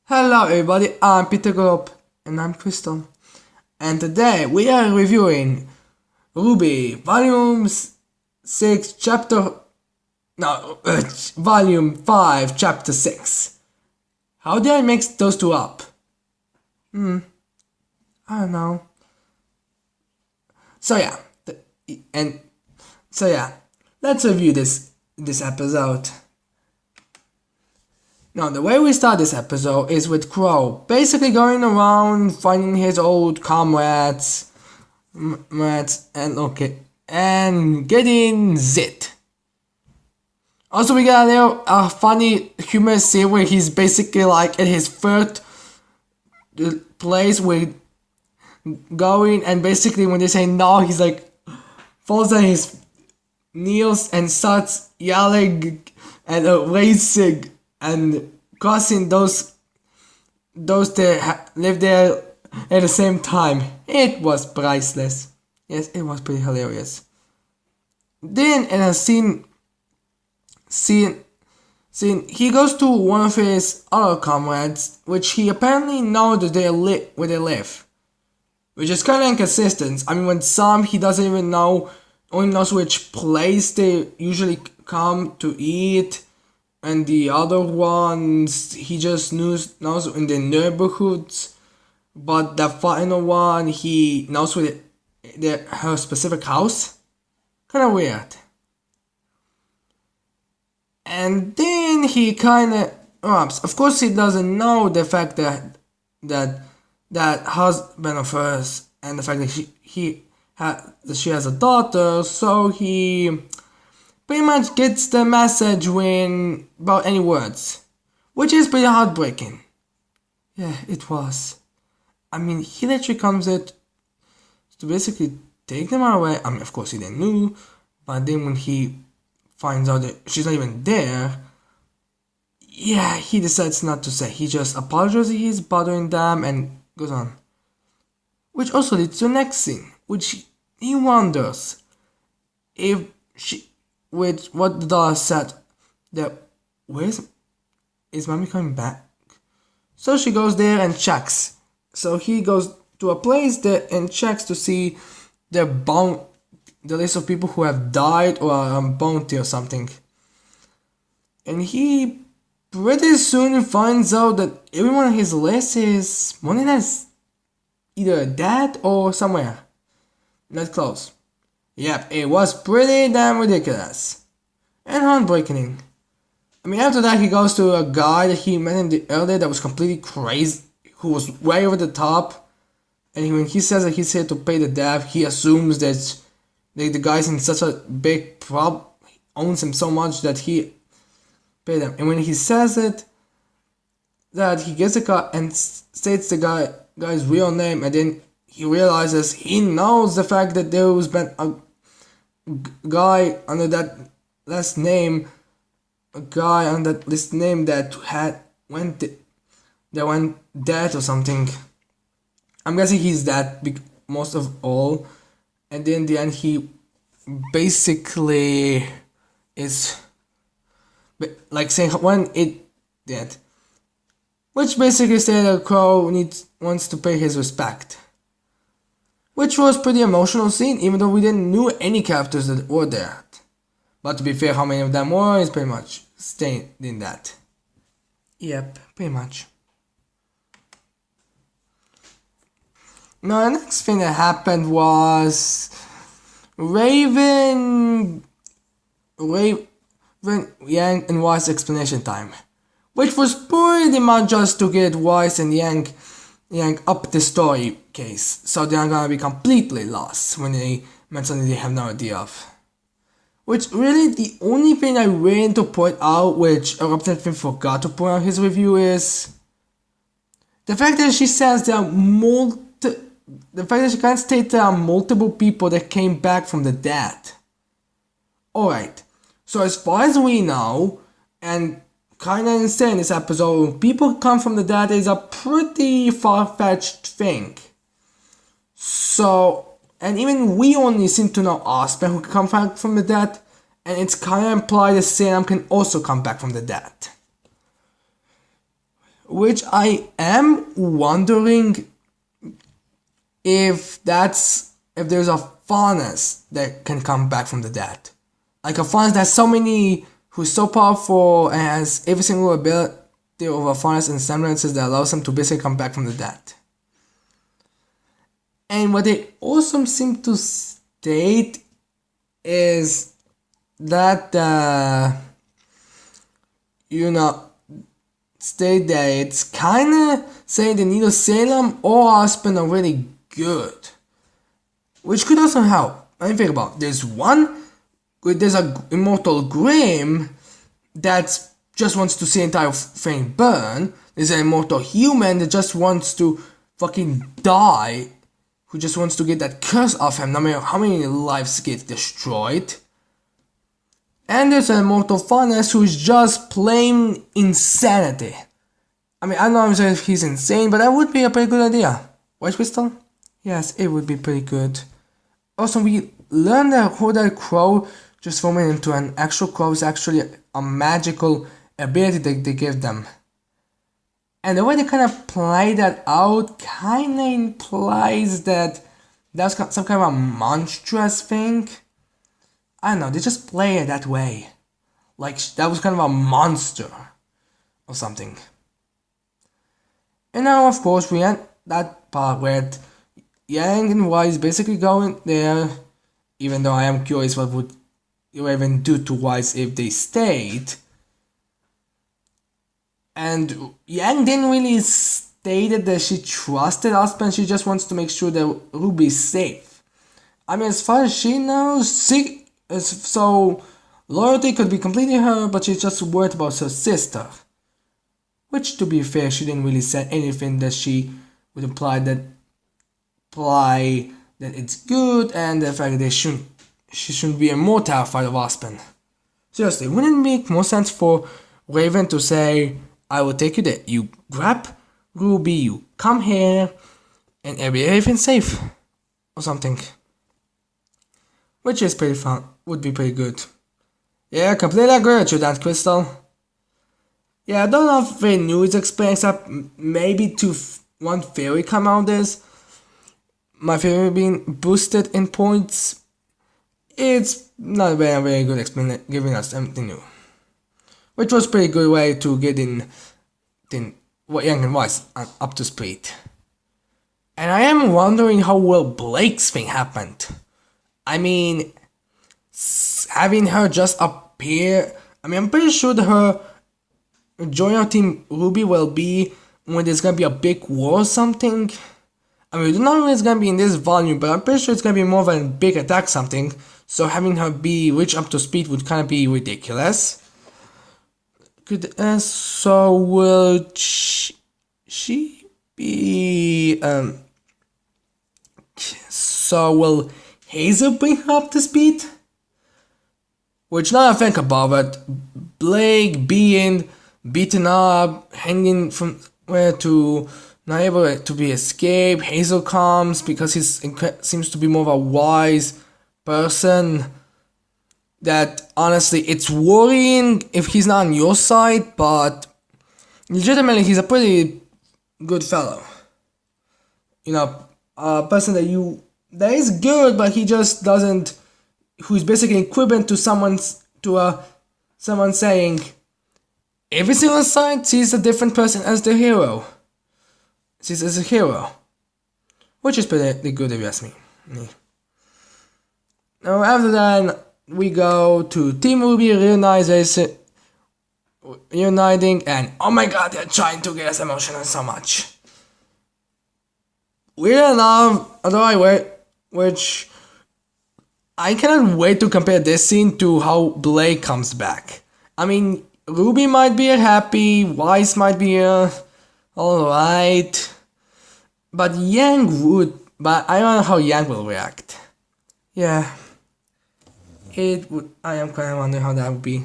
Hello everybody, I'm Peter Grop and I'm Crystal, and today we are reviewing Rwby Volume 6 Chapter... Volume 5 Chapter 6. How did I mix those two up? I don't know. So yeah, let's review this episode. Now, the way we start this episode is with Qrow basically going around finding his old comrades, and getting zit. Also, we got a funny humorous scene where he's basically like at his third place with going, and basically when they say no, he's like falls on his knees and starts yelling and racing and crossing those that live there at the same time. It was priceless. Yes, it was pretty hilarious. Then in a scene, he goes to one of his other comrades, which he apparently knows that where they live, which is kind of inconsistent. I mean, when some he doesn't even know, only knows which place they usually come to eat. And the other ones, he just knows in the neighborhoods. But the final one, he knows where her specific house. Kind of weird. And then he kind of... of course, he doesn't know the fact that husband of hers and the fact that she has a daughter. So he pretty much gets the message without any words, which is pretty heartbreaking. Yeah, it was. I mean, he literally comes in to basically take them away. I mean, of course he didn't know, but then when he finds out that she's not even there, yeah, he decides not to say. He just apologizes, he's bothering them, and goes on. Which also leads to the next scene, which he wonders if she... with what the doll said, that is mommy coming back? So she goes there and checks. So he goes to a place there and checks to see the list of people who have died or are on bounty or something. And he pretty soon finds out that everyone on his list is more than less either dead or somewhere not close. Yep, it was pretty damn ridiculous. And heartbreaking. I mean, after that, he goes to a guy that he met in the earlier that was completely crazy, who was way over the top. And when he says that he's here to pay the debt, he assumes that the guy's in such a big problem, owns him so much that he paid them. And when he says it, that he gets the car and states the guy's real name, and then he realizes he knows the fact that there was been a guy under that last name, that went dead or something. I'm guessing he's dead most of all, and then in the end he basically is like saying when it dead, which basically says that Qrow wants to pay his respect. Which was pretty emotional scene, even though we didn't know any characters that were there. But to be fair, how many of them were is pretty much staying in that. Yep, pretty much. Now the next thing that happened was Raven, Yang and Weiss explanation time. Which was pretty much just to get Weiss and Yang up the story case, so they're gonna be completely lost when they met something they have no idea of. Which really the only thing I really to point out, which a representative forgot to point out his review, is the fact that she says there are the fact that she can't state there are multiple people that came back from the dead. Alright, so as far as we know, and kinda insane this episode, when people come from the dead is a pretty far-fetched thing. So, and even we only seem to know Osman who can come back from the dead, and it's kinda implied that Sam can also come back from the dead. which I am wondering if there's a furnace that can come back from the dead. Like a furnace that's who's so powerful and has every single ability of a furnace and semblances that allows them to basically come back from the dead. And what they also seem to state is that state that it's kinda saying that neither Salem or Aspen are really good. Which could also help. I mean, think about it. There's a immortal Grim that just wants to see the entire thing burn. There's an immortal human that just wants to fucking die, who just wants to get that curse off him no matter how many lives get destroyed. And there's an immortal Furnace who's just plain insanity. I mean, I don't know if he's insane, but that would be a pretty good idea. White Crystal? Yes, it would be pretty good. Also, we learned that Raven and Qrow just forming into an actual crow is actually a magical ability that they give them. And the way they kind of play that out kind of implies that that's some kind of a monstrous thing. I don't know, they just play it that way. Like that was kind of a monster or something. And now, of course, we had that part where Yang and Y is basically going there, even though I am curious what would Raven do to Wise if they stayed. And Yang didn't really stated that she trusted Aspen, she just wants to make sure that Rwby is safe. I mean, as far as she knows, so loyalty could be completely her, but she's just worried about her sister. Which, to be fair, she didn't really say anything that she would imply that it's good, and the fact that she shouldn't be more terrified of Aspen. Seriously, wouldn't it make more sense for Raven to say, I will take you there, you grab Rwby, you come here, and everything's safe, or something. Which is pretty fun, would be pretty good. Yeah, completely agree with you, that Crystal. Yeah, I don't know if they knew it's explained, except maybe one theory come out this. My theory being boosted in points. It's not a very good explanation, giving us something new. Which was a pretty good way to get in what Yang and Wise up to speed. And I am wondering how well Blake's thing happened. I mean, having her just appear, I mean, I'm pretty sure that her join our team Rwby will be when there's gonna be a big war or something. I mean, we don't know when it's gonna be in this volume, but I'm pretty sure it's gonna be more of a big attack something. So having her be reach up to speed would kind of be ridiculous. So will she be so will Hazel bring her up to speed? Which now I think about it, Blake being beaten up, hanging from where to not able to be escaped. Hazel comes because he seems to be more of a wise person. That honestly, it's worrying if he's not on your side, but legitimately, he's a pretty good fellow. You know, a person that is good, but he just doesn't. Who's basically equivalent to someone saying, every single side sees a different person as the hero. Sees as a hero, which is pretty good if you ask me. Now after that, we go to Team Rwby reuniting, and oh my god, they're trying to get us emotional so much. Weird enough, which I cannot wait to compare this scene to how Blake comes back. I mean, Rwby might be happy, Wise might be alright, but Yang would, but I don't know how Yang will react. Yeah. It would. I am kind of wondering how that would be.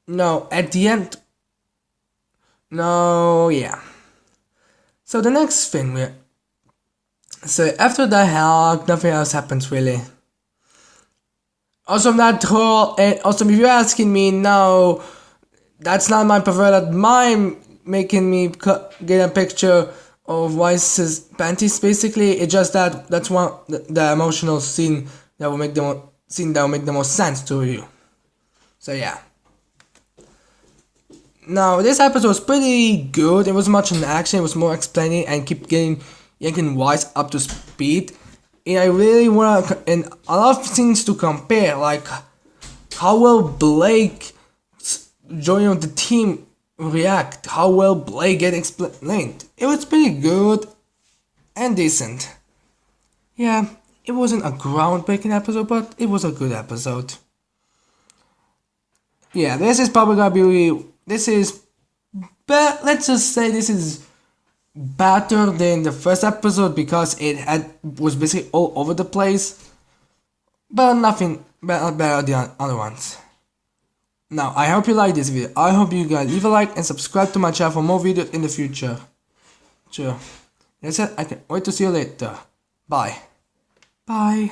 No, at the end. No, yeah. So the next thing so after the hug, nothing else happens really. Also, not whole. And also, if you're asking me, no, that's not my preferred. Mine making me get a picture of Weiss's panties. Basically, it's just that's one the emotional scene that will make the most sense to you. So yeah. Now this episode was pretty good. It was much in action. It was more explaining and keep yanking Weiss up to speed. And I really wanna and a lot of things to compare, like how will Blake joining the team react? How will Blake get explained? It was pretty good and decent. Yeah, it wasn't a groundbreaking episode, but it was a good episode. Yeah, this is probably gonna be let's just say this is better than the first episode because was basically all over the place, but nothing better than the other ones. Now, I hope you like this video. I hope you guys leave a like and subscribe to my channel for more videos in the future. Sure. That's it. I can't wait to see you later. Bye. Bye.